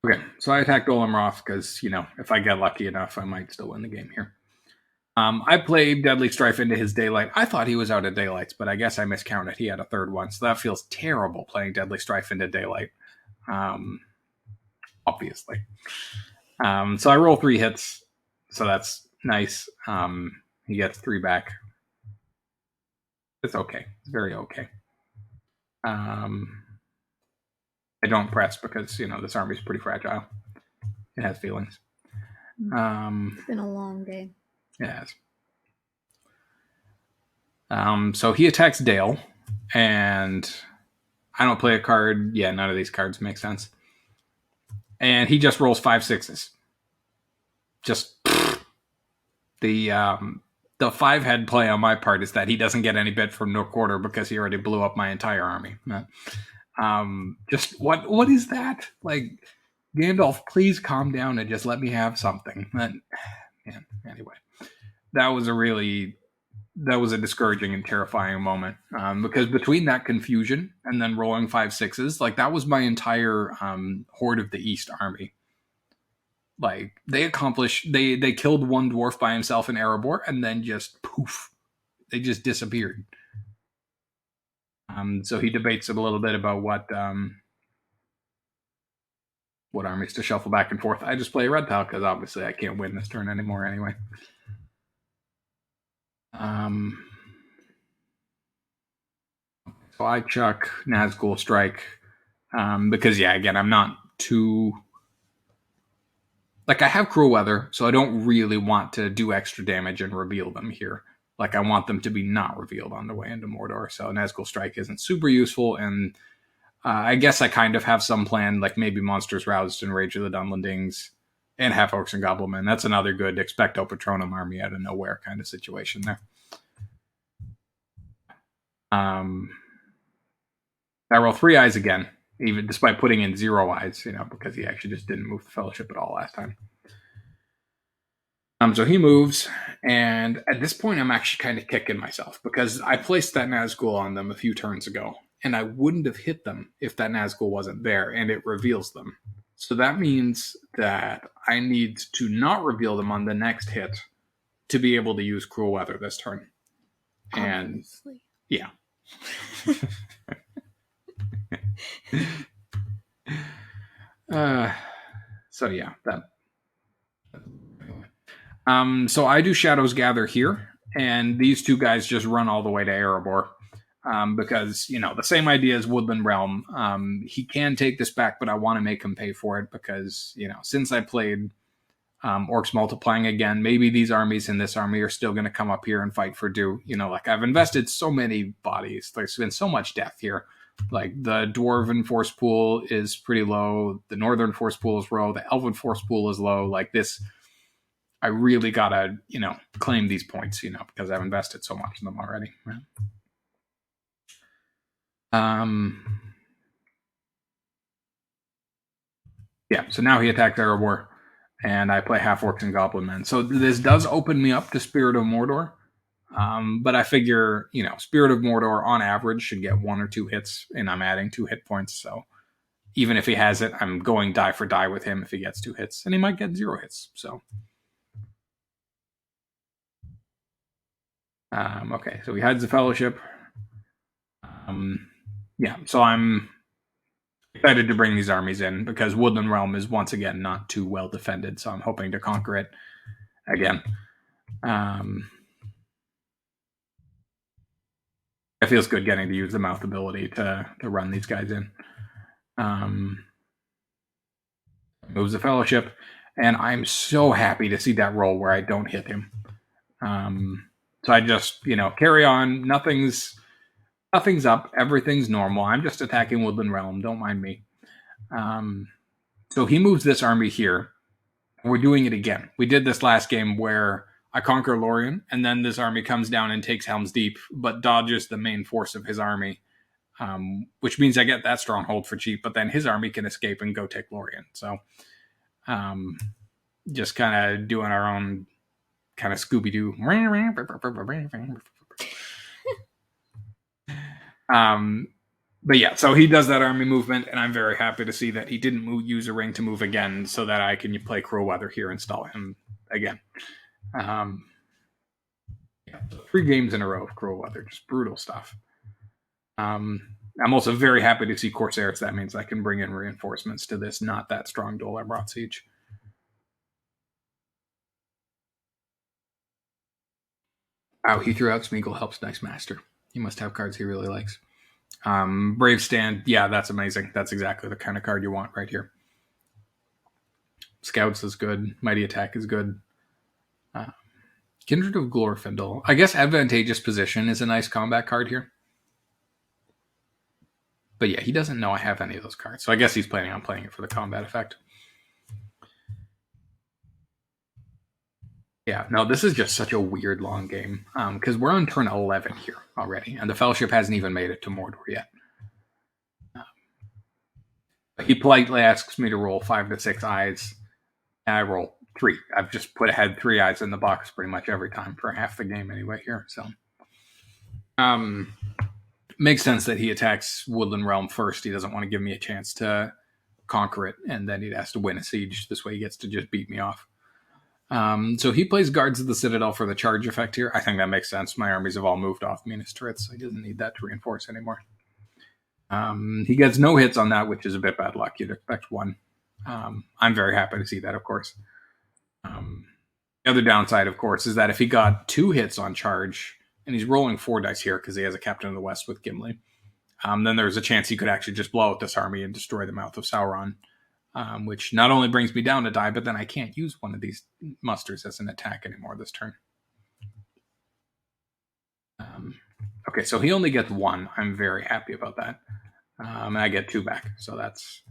Okay, so I attack Dol Amroth because, if I get lucky enough, I might still win the game here. I played Deadly Strife into his Daylight. I thought he was out of Daylights, but I guess I miscounted. He had a 3rd one, so that feels terrible playing Deadly Strife into Daylight. Obviously. So I roll 3 hits, so that's nice. He gets 3 back. It's okay. It's very okay. I don't press because, this army's pretty fragile. It has feelings. It's been a long day. It has. So he attacks Dale, and I don't play a card. Yeah, none of these cards make sense. And he just rolls 5 6s. Just the 5-head play on my part is that he doesn't get any bit from Nook Quarter because he already blew up my entire army. Just what is that? Like, Gandalf, please calm down and just let me have something. Anyway, that was a discouraging and terrifying moment because between that confusion and then rolling 5 6s, like that was my entire Horde of the East army. Like they killed 1 dwarf by himself in Erebor and then just poof, they just disappeared. So he debates a little bit about what armies to shuffle back and forth. I just play red tile because obviously I can't win this turn anymore anyway. So I chuck Nazgul Strike because, again, I'm not too... Like, I have Cruel Weather, so I don't really want to do extra damage and reveal them here. Like, I want them to be not revealed on the way into Mordor, so Nazgul Strike isn't super useful, and I guess I kind of have some plan, like maybe Monsters Roused and Rage of the Dunlendings and Half Orcs and Gobblemen. That's another good Expecto Patronum army out of nowhere kind of situation there. I roll 3 eyes again, even despite putting in 0 eyes, because he actually just didn't move the Fellowship at all last time. So he moves, and at this point I'm actually kind of kicking myself because I placed that Nazgul on them a few turns ago, and I wouldn't have hit them if that Nazgul wasn't there, and it reveals them. So that means that I need to not reveal them on the next hit to be able to use Cruel Weather this turn. And obviously. Yeah. So yeah, that. So I do Shadows Gather here, and these 2 guys just run all the way to Erebor. Because, the same idea as Woodland Realm. He can take this back, but I want to make him pay for it because, since I played Orcs Multiplying again, maybe these armies in this army are still going to come up here and fight for due. Like I've invested so many bodies. There's been so much death here. Like the Dwarven force pool is pretty low. The Northern force pool is low. The Elven force pool is low. Like this, I really got to, claim these points, because I've invested so much in them already. Yeah, so now he attacks Aragorn, and I play half orcs and goblin men. So this does open me up to Spirit of Mordor. But I figure, Spirit of Mordor on average should get 1 or 2 hits, and I'm adding 2 hit points. So even if he has it, I'm going die for die with him if he gets 2 hits, and he might get 0 hits. So, okay, so he hides the Fellowship. Yeah, so I'm excited to bring these armies in because Woodland Realm is once again not too well defended, so I'm hoping to conquer it again. It feels good getting to use the mouth ability to run these guys in. Moves the Fellowship, and I'm so happy to see that roll where I don't hit him. So I just, carry on. Nothing's up. Everything's normal. I'm just attacking Woodland Realm. Don't mind me. So he moves this army here. We're doing it again. We did this last game where I conquer Lorien, and then this army comes down and takes Helm's Deep, but dodges the main force of his army, which means I get that stronghold for cheap, but then his army can escape and go take Lorien. So just kind of doing our own kind of Scooby-Doo. But yeah, so he does that army movement, and I'm very happy to see that he didn't use a ring to move again so that I can play Crowweather here and stall him again. Yeah, 3 games in a row of Crowweather, just brutal stuff. I'm also very happy to see Corsairs. That means I can bring in reinforcements to this not that strong Dol Amroth siege. Oh, he threw out Smeagol helps Dice Master. He must have cards he really likes. Brave Stand, yeah, that's amazing. That's exactly the kind of card you want right here. Scouts is good. Mighty Attack is good. Kindred of Glorfindel. I guess Advantageous Position is a nice combat card here. But yeah, he doesn't know I have any of those cards. So I guess he's planning on playing it for the combat effect. Yeah, no, this is just such a weird long game. Because we're on turn 11 here already. And the Fellowship hasn't even made it to Mordor yet. He politely asks me to roll 5 to 6 eyes. And I roll 3. I've just had 3 eyes in the box pretty much every time for half the game anyway here. So makes sense that he attacks Woodland Realm first. He doesn't want to give me a chance to conquer it, and then he has to win a siege. This way he gets to just beat me off. So he plays Guards of the Citadel for the charge effect here. I think that makes sense. My armies have all moved off Minas turrets, so he doesn't need that to reinforce anymore. He gets no hits on that, which is a bit bad luck. You'd expect 1. I'm very happy to see that, of course. The other downside, of course, is that if he got 2 hits on charge, and he's rolling 4 dice here because he has a Captain of the West with Gimli, then there's a chance he could actually just blow out this army and destroy the Mouth of Sauron, which not only brings me down to die, but then I can't use one of these musters as an attack anymore this turn. Okay, so he only gets 1. I'm very happy about that. And I get 2 back, so that's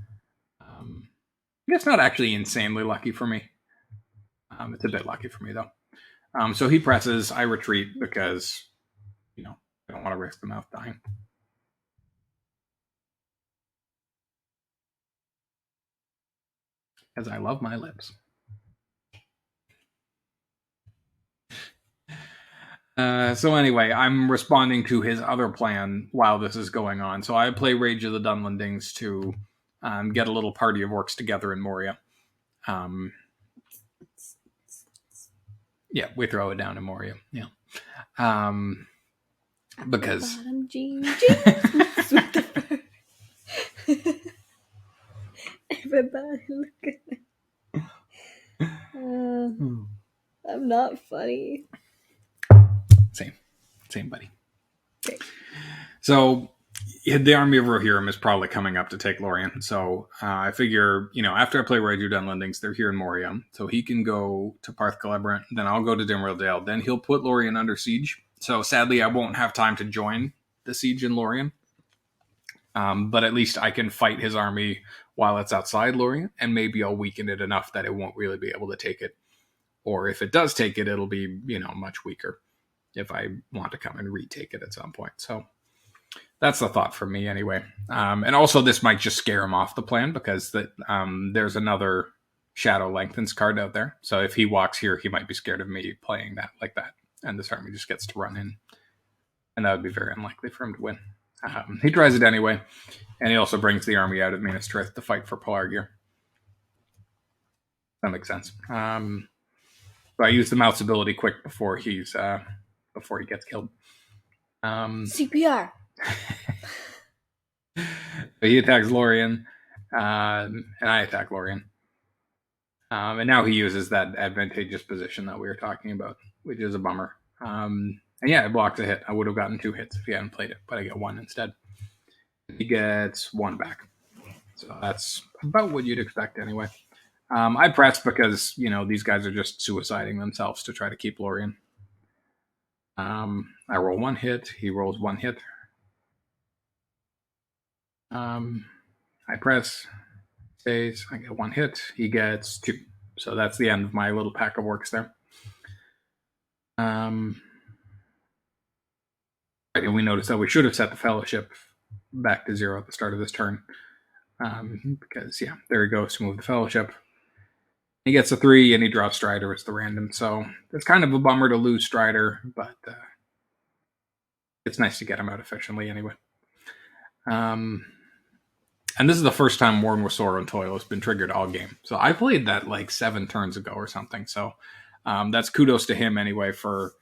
I guess not actually insanely lucky for me. It's a bit lucky for me, though. So he presses. I retreat because, I don't want to risk the Mouth dying. Because I love my lips. So anyway, I'm responding to his other plan while this is going on. So I play Rage of the Dunlendings to get a little party of orcs together in Moria. Yeah, we throw it down in Moria. Yeah. Because bottom jeans. Everybody look at me. I'm not funny. Same buddy. Okay. So the army of Rohirrim is probably coming up to take Lorien. So I figure, after I play Rage of Dunlendings, they're here in Moria. So he can go to Parth Celebrant. Then I'll go to Dimrill Dale. Then he'll put Lorien under siege. So sadly, I won't have time to join the siege in Lorien. But at least I can fight his army while it's outside Lorien. And maybe I'll weaken it enough that it won't really be able to take it. Or if it does take it, it'll be, much weaker if I want to come and retake it at some point. So That's the thought for me anyway. And also, this might just scare him off the plan because there's another Shadow Lengthens card out there. So if he walks here, he might be scared of me playing that like that. And this army just gets to run in. And that would be very unlikely for him to win. He tries it anyway. And he also brings the army out of Minas Tirith to fight for Pelargir. That makes sense. So I use the mouse ability quick before he gets killed. CPR. So he attacks Lorien, and I attack Lorien. And now he uses that advantageous position that we were talking about, which is a bummer. And yeah, it blocks a hit. I would have gotten 2 hits if he hadn't played it, but I get 1 instead. He gets 1 back. So that's about what you'd expect anyway. I press because, these guys are just suiciding themselves to try to keep Lorien. I roll 1 hit. He rolls 1 hit. I press, stays. I get 1 hit. He gets 2. So that's the end of my little pack of works there. And we noticed that we should have set the fellowship back to 0 at the start of this turn. Because, there he goes to move the fellowship. He gets a 3 and he drops Strider. It's the random. So it's kind of a bummer to lose Strider, but it's nice to get him out efficiently anyway. And this is the first time Worn with Sorrow and Toil has been triggered all game. So I played that like 7 turns ago or something. So that's kudos to him anyway for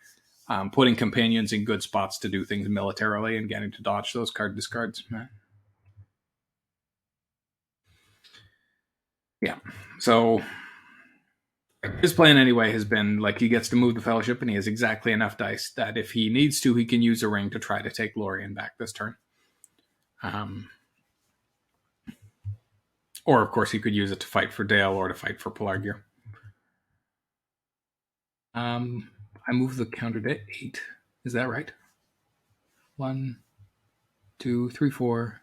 putting companions in good spots to do things militarily and getting to dodge those card discards. Yeah. So his plan anyway has been like he gets to move the Fellowship and he has exactly enough dice that if he needs to, he can use a ring to try to take Lorien back this turn. Or, of course, he could use it to fight for Dale or to fight for Pelargir. I move the counter to 8. Is that right? 1, 2, 3, 4,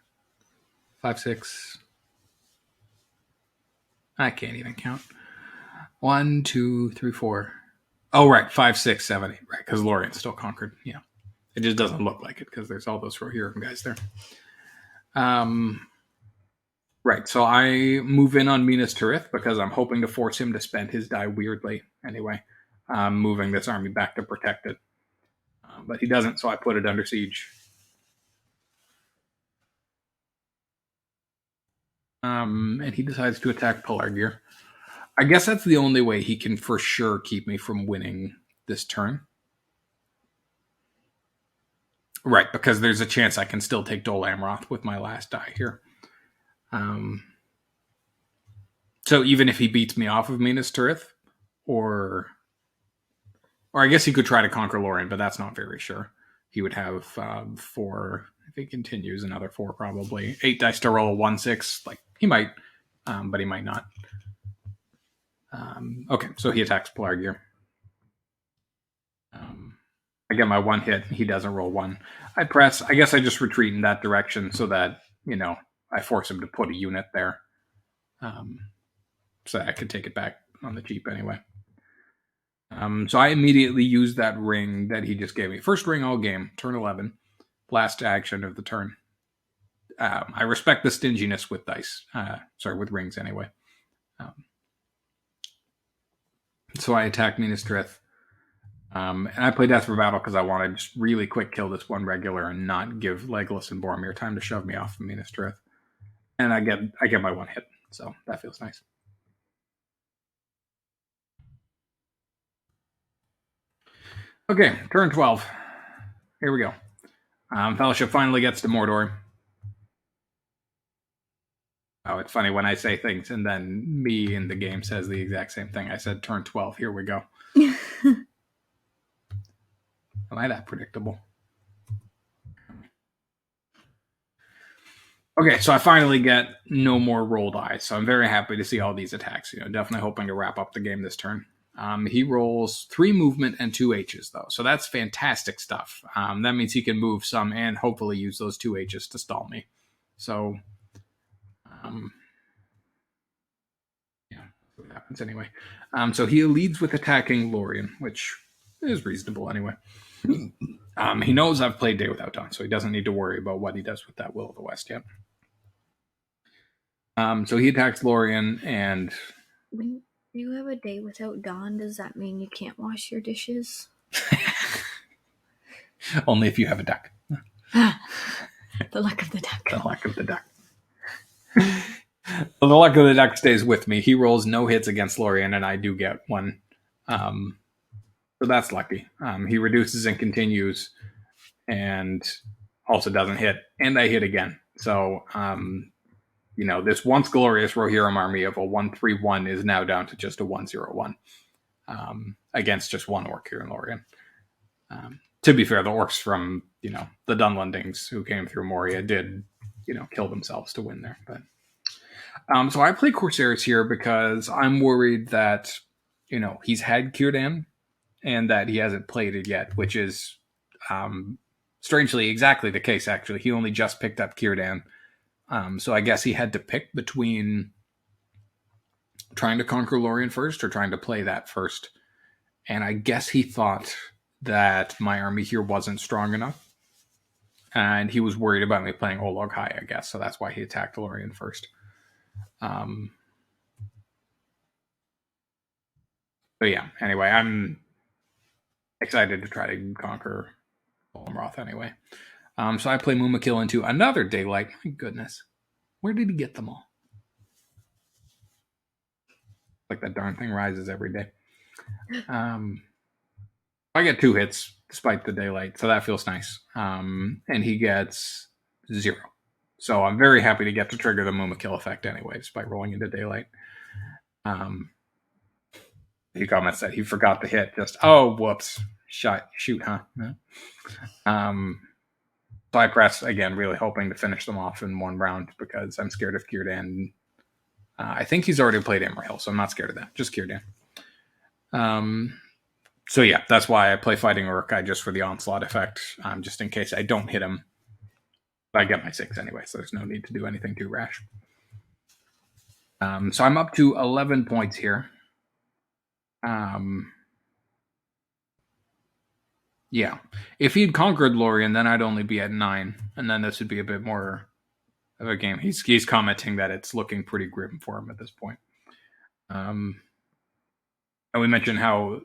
5, 6. I can't even count. 1, 2, 3, 4. Oh, right. 5, 6, 7, 8. Right, because Lorien's still conquered. Yeah. It just doesn't look like it because there's all those Rohirrim guys there. Right, so I move in on Minas Tirith because I'm hoping to force him to spend his die weirdly anyway, moving this army back to protect it. But he doesn't, so I put it under siege. And he decides to attack Pelargir. I guess that's the only way he can for sure keep me from winning this turn. Right, because there's a chance I can still take Dol Amroth with my last die here. So even if he beats me off of Minas Tirith, or I guess he could try to conquer Lorien, but that's not very sure. He would have 4, if he continues, another 4 probably. 8 dice to roll, 1, 6. Like, he might, but he might not. Okay, so he attacks Pelargir. I get my 1 hit. He doesn't roll 1. I press. I guess I just retreat in that direction so that, I force him to put a unit there. So I could take it back on the cheap anyway. So I immediately use that ring that he just gave me. First ring all game, turn 11. Last action of the turn. I respect the stinginess with dice. With rings anyway. So I attack Minas Tirith. And I play Death for Battle because I want to just really quick kill this one regular and not give Legolas and Boromir time to shove me off of Minas Tirith. And I get my 1 hit, so that feels nice. Okay, turn 12. Here we go. Fellowship finally gets to Mordor. Oh, it's funny when I say things and then me in the game says the exact same thing. I said turn 12. Here we go. Am I that predictable? Okay, so I finally get no more roll dice. So I'm very happy to see all these attacks. Definitely hoping to wrap up the game this turn. He rolls 3 movement and 2 H's, though. So that's fantastic stuff. That means he can move some and hopefully use those 2 H's to stall me. So, yeah, what happens anyway. So he leads with attacking Lorien, which is reasonable anyway. He knows I've played Day Without Dawn, so he doesn't need to worry about what he does with that Will of the West yet. So he attacks Lorien, and when you have a Day Without Dawn, does that mean you can't wash your dishes? Only if you have a duck. The luck of the duck. The luck of the duck. The luck of the duck stays with me. He rolls no hits against Lorien, and I do get one. So that's lucky. He reduces and continues, and also doesn't hit, and I hit again. So, this once glorious Rohirrim army of a 1-3-1 is now down to just a 1-0-1 against just one orc here in Lorien. To be fair, the orcs from, the Dunlendings who came through Moria did, kill themselves to win there. But so I play Corsairs here because I'm worried that, he's had Círdan and that he hasn't played it yet, which is strangely exactly the case, actually. He only just picked up Círdan. So I guess he had to pick between trying to conquer Lorien first or trying to play that first. And I guess he thought that my army here wasn't strong enough. And he was worried about me playing Olog High, I guess. So that's why he attacked Lorien first. But yeah, anyway, I'm excited to try to conquer Olmroth anyway. So I play Mumakil into another Daylight. My goodness. Where did he get them all? Like that darn thing rises every day. I get 2 hits despite the Daylight, so that feels nice. And he gets 0. So I'm very happy to get to trigger the Mumakil effect anyway, despite rolling into Daylight. He comments that he forgot to hit. Just, oh, whoops. Shoot, huh? So I press, again, really hoping to finish them off in one round because I'm scared of Círdan. I think he's already played Imrahil, so I'm not scared of that. Just Círdan. So yeah, that's why I play Fighting Uruk-hai just for the onslaught effect, just in case I don't hit him. I get my 6 anyway, so there's no need to do anything too rash. So I'm up to 11 points here. Yeah. If he'd conquered Lorien, then I'd only be at 9, and then this would be a bit more of a game. He's commenting that it's looking pretty grim for him at this point. And we mentioned how...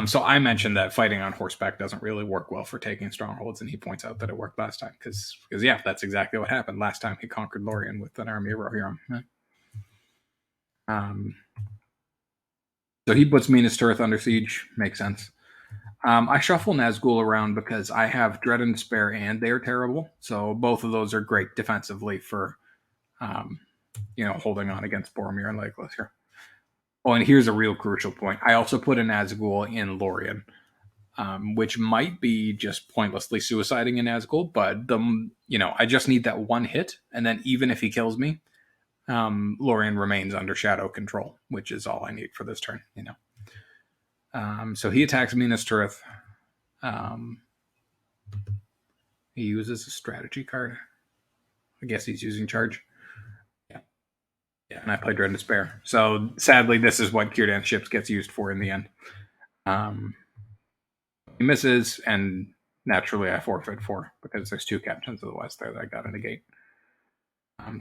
so I mentioned that fighting on horseback doesn't really work well for taking strongholds, and he points out that it worked last time, because yeah, that's exactly what happened last time he conquered Lorien with an army of Rohirrim. So he puts Minas Tirith under siege. Makes sense. I shuffle Nazgul around because I have Dread and Despair, and they're terrible. So both of those are great defensively for, holding on against Boromir and Legolas here. Oh, and here's a real crucial point. I also put a Nazgul in Lorien, which might be just pointlessly suiciding a Nazgul, but I just need that one hit, and then even if he kills me, Lorien remains under shadow control, which is all I need for this turn, So he attacks Minas Tirith. He uses a strategy card. I guess he's using charge. Yeah, and I play Dread and Despair. So sadly, this is what Círdan's ships gets used for in the end. He misses, and naturally I forfeit 4 because there's 2 Captains of the West there that I got to negate.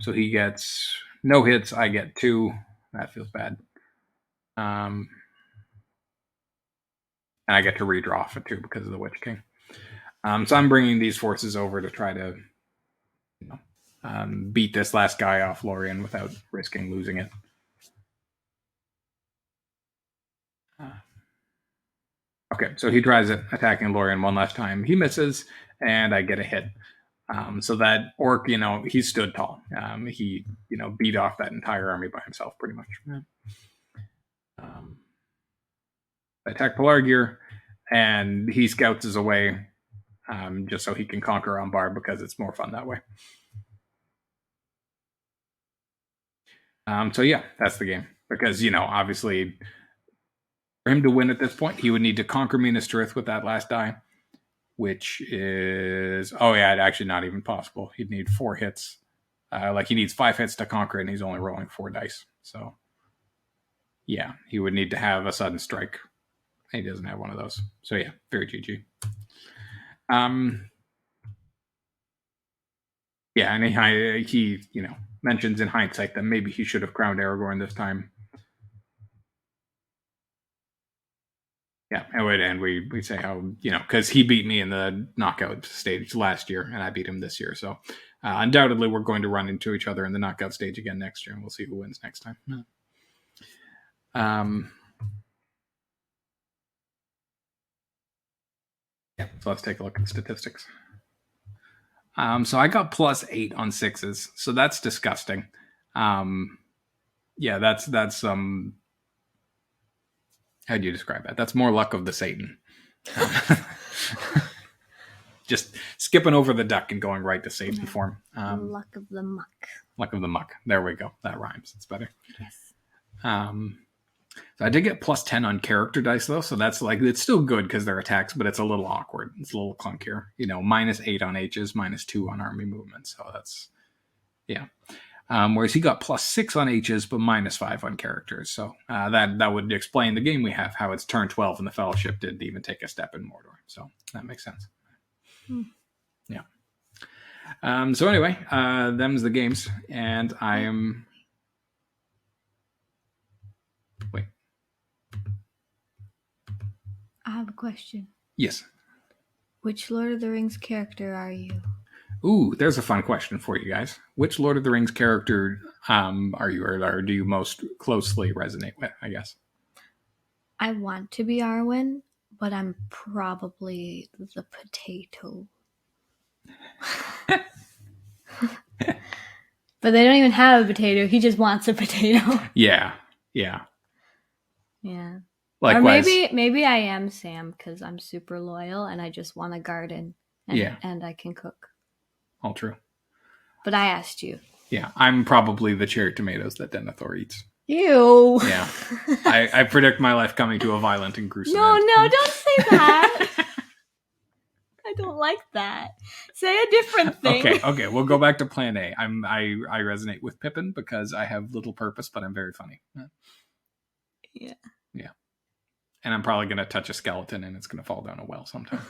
So he gets no hits. I get 2. That feels bad. And I get to redraw for 2 because of the Witch King. So I'm bringing these forces over to try to beat this last guy off Lorien without risking losing it. Okay, so he tries it, attacking Lorien one last time. He misses, and I get a hit. So that orc, he stood tall. He, beat off that entire army by himself, pretty much. I attack Pelargir, and he scouts his away just so he can conquer Umbar because it's more fun that way. So yeah, that's the game. Because, obviously, for him to win at this point, he would need to conquer Minas Tirith with that last die, which is... Oh, yeah, actually not even possible. He'd need 4 hits. He needs 5 hits to conquer it, and he's only rolling 4 dice. So Yeah, he would need to have a sudden strike. He doesn't have one of those. So yeah, very GG. Yeah, and he mentions in hindsight that maybe he should have crowned Aragorn this time. Yeah, and we say how because he beat me in the knockout stage last year, and I beat him this year. So undoubtedly, we're going to run into each other in the knockout stage again next year, and we'll see who wins next time. Yeah, so let's take a look at statistics. So I got +8 on 6s, so that's disgusting. Yeah, that's how do you describe that? That's more luck of the Satan. Just skipping over the duck and going right to Satan form. Luck of the muck. Luck of the muck. There we go. That rhymes. It's better. Yes. So I did get +10 on character dice though, so that's it's still good because they're attacks, but it's a little awkward. It's a little clunkier. -8 on H's, -2 on army movement. So that's whereas he got +6 on H's, but -5 on characters. So that would explain the game we have, how it's turn 12 and the Fellowship didn't even take a step in Mordor. So that makes sense. Yeah. So anyway, them's the games, and I am. Wait. I have a question. Yes. Which Lord of the Rings character are you? Ooh, there's a fun question for you guys. Which Lord of the Rings character are you, or do you most closely resonate with, I guess? I want to be Arwen, but I'm probably the potato. But they don't even have a potato. He just wants a potato. Yeah. Likewise. Or maybe I am Sam because I'm super loyal and I just want a garden. And I can cook. All true. But I asked you. Yeah, I'm probably the cherry tomatoes that Denethor eats. Ew. Yeah. I predict my life coming to a violent and gruesome end. No, don't say that. I don't like that. Say a different thing. Okay. We'll go back to plan A. I resonate with Pippin because I have little purpose, but I'm very funny. Yeah. And I'm probably going to touch a skeleton and it's going to fall down a well sometime.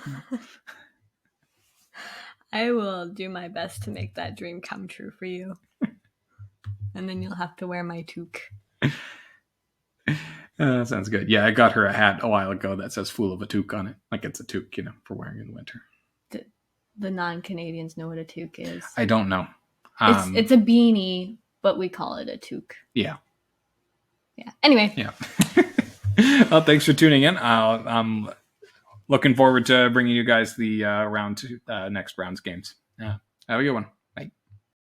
I will do my best to make that dream come true for you. And then you'll have to wear my toque. Sounds good. Yeah, I got her a hat a while ago that says "Fool of a Toque" on it. Like it's a toque, for wearing in the winter. The non-Canadians know what a toque is. I don't know. It's a beanie, but we call it a toque. Yeah. Anyway. Yeah. Well, thanks for tuning in. I'm looking forward to bringing you guys the next round's games. Yeah. Have a good one.